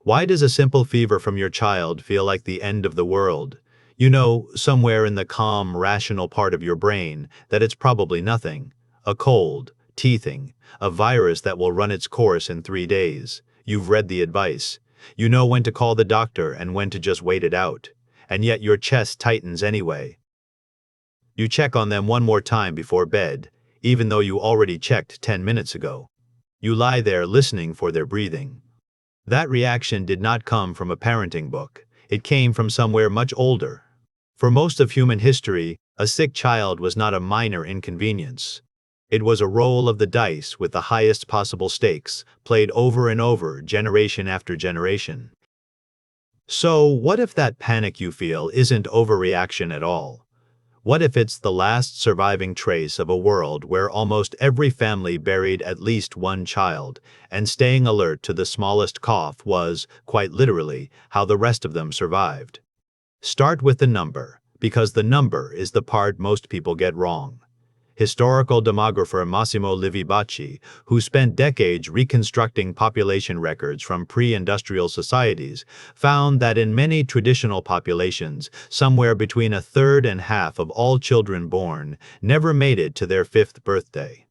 Why does a simple fever from your child feel like the end of the world? You know, somewhere in the calm, rational part of your brain, that it's probably nothing. A cold, teething, a virus that will run its course in 3 days. You've read the advice. You know when to call the doctor and when to just wait it out. And yet your chest tightens anyway. You check on them one more time before bed, even though you already checked 10 minutes ago. You lie there listening for their breathing. That reaction did not come from a parenting book. It came from somewhere much older. For most of human history, a sick child was not a minor inconvenience. It was a roll of the dice with the highest possible stakes, played over and over, generation after generation. So, what if that panic you feel isn't overreaction at all? What if it's the last surviving trace of a world where almost every family buried at least one child, and staying alert to the smallest cough was, quite literally, how the rest of them survived? Start with the number, because the number is the part most people get wrong. Historical demographer Massimo Livi Bacci, who spent decades reconstructing population records from pre-industrial societies, found that in many traditional populations, somewhere between a third and half of all children born never made it to their 5th birthday.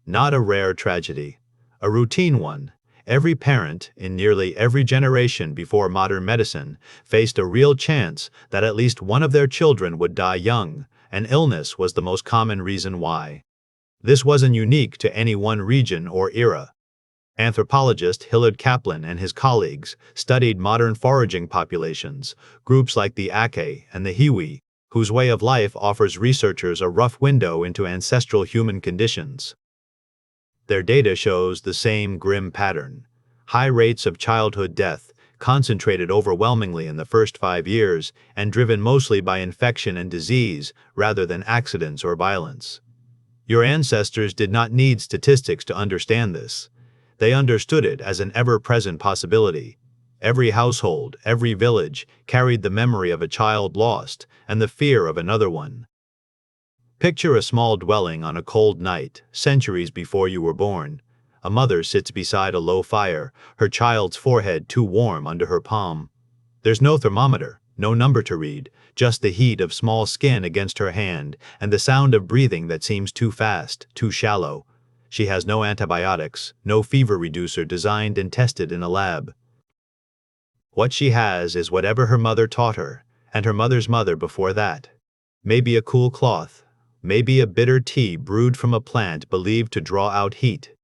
Not a rare tragedy, a routine one. Every parent, in nearly every generation before modern medicine, faced a real chance that at least one of their children would die young, and illness was the most common reason why. This wasn't unique to any one region or era. Anthropologist Hilliard Kaplan and his colleagues studied modern foraging populations, groups like the Ake and the Hiwi, whose way of life offers researchers a rough window into ancestral human conditions. Their data shows the same grim pattern. High rates of childhood death, concentrated overwhelmingly in the first 5 years, and driven mostly by infection and disease rather than accidents or violence. Your ancestors did not need statistics to understand this. They understood it as an ever-present possibility. Every household, every village, carried the memory of a child lost and the fear of another one. Picture a small dwelling on a cold night, centuries before you were born. A mother sits beside a low fire, her child's forehead too warm under her palm. There's no thermometer, no number to read, just the heat of small skin against her hand and the sound of breathing that seems too fast, too shallow. She has no antibiotics, no fever reducer designed and tested in a lab. What she has is whatever her mother taught her, and her mother's mother before that. Maybe a cool cloth, maybe a bitter tea brewed from a plant believed to draw out heat.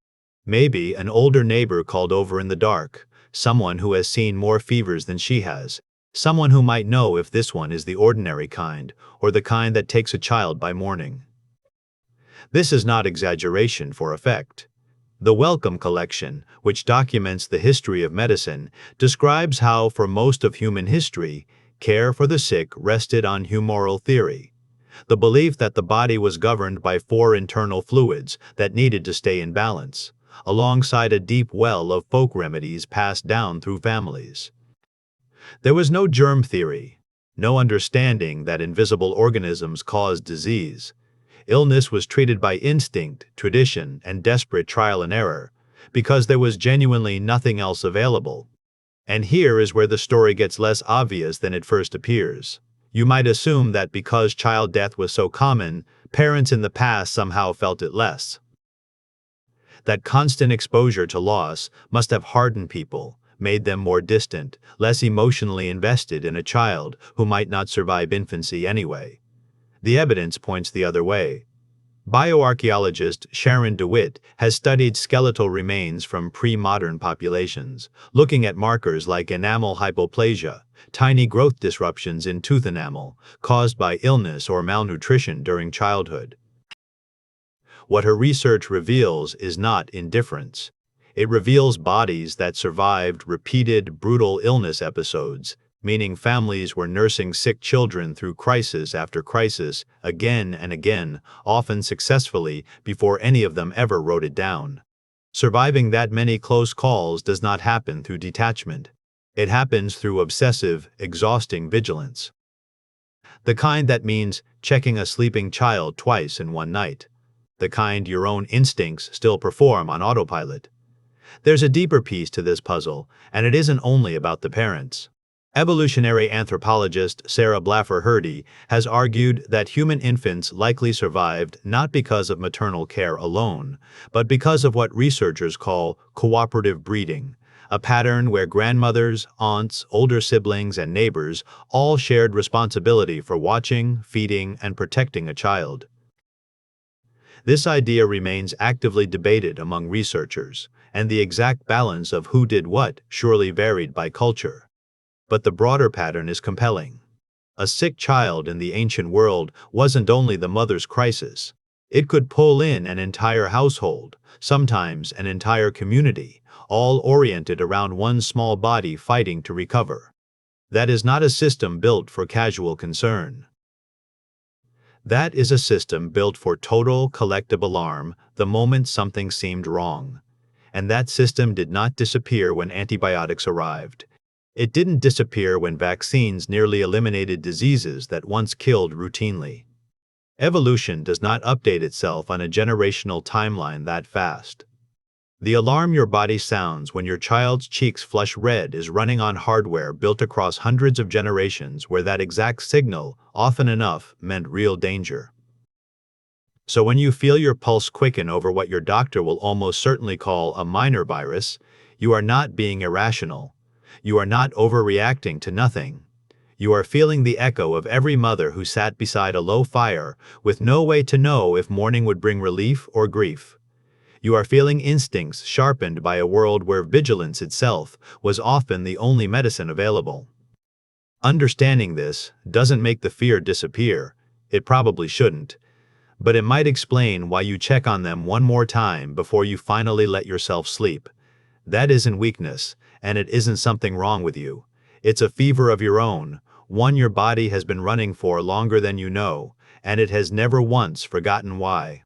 Maybe an older neighbor called over in the dark, someone who has seen more fevers than she has, someone who might know if this one is the ordinary kind, or the kind that takes a child by morning. This is not exaggeration for effect. The Wellcome Collection, which documents the history of medicine, describes how, for most of human history, care for the sick rested on humoral theory, the belief that the body was governed by 4 internal fluids that needed to stay in balance, alongside a deep well of folk remedies passed down through families. There was no germ theory, no understanding that invisible organisms caused disease. Illness was treated by instinct, tradition, and desperate trial and error, because there was genuinely nothing else available. And here is where the story gets less obvious than it first appears. You might assume that because child death was so common, parents in the past somehow felt it less. That constant exposure to loss must have hardened people, made them more distant, less emotionally invested in a child who might not survive infancy anyway. The evidence points the other way. Bioarchaeologist Sharon DeWitt has studied skeletal remains from pre-modern populations, looking at markers like enamel hypoplasia, tiny growth disruptions in tooth enamel, caused by illness or malnutrition during childhood. What her research reveals is not indifference. It reveals bodies that survived repeated, brutal illness episodes, meaning families were nursing sick children through crisis after crisis, again and again, often successfully, before any of them ever wrote it down. Surviving that many close calls does not happen through detachment. It happens through obsessive, exhausting vigilance. The kind that means checking a sleeping child twice in one night. The kind your own instincts still perform on autopilot. There's a deeper piece to this puzzle, and it isn't only about the parents. Evolutionary anthropologist Sarah Blaffer-Hrdy has argued that human infants likely survived not because of maternal care alone, but because of what researchers call cooperative breeding, a pattern where grandmothers, aunts, older siblings, and neighbors all shared responsibility for watching, feeding, and protecting a child. This idea remains actively debated among researchers, and the exact balance of who did what surely varied by culture. But the broader pattern is compelling. A sick child in the ancient world wasn't only the mother's crisis. It could pull in an entire household, sometimes an entire community, all oriented around one small body fighting to recover. That is not a system built for casual concern. That is a system built for total collective alarm the moment something seemed wrong. And that system did not disappear when antibiotics arrived. It didn't disappear when vaccines nearly eliminated diseases that once killed routinely. Evolution does not update itself on a generational timeline that fast. The alarm your body sounds when your child's cheeks flush red is running on hardware built across hundreds of generations where that exact signal, often enough, meant real danger. So when you feel your pulse quicken over what your doctor will almost certainly call a minor virus, you are not being irrational. You are not overreacting to nothing. You are feeling the echo of every mother who sat beside a low fire with no way to know if morning would bring relief or grief. You are feeling instincts sharpened by a world where vigilance itself was often the only medicine available. Understanding this doesn't make the fear disappear. It probably shouldn't. But it might explain why you check on them one more time before you finally let yourself sleep. That isn't weakness, and it isn't something wrong with you. It's a fever of your own, one your body has been running for longer than you know, and it has never once forgotten why.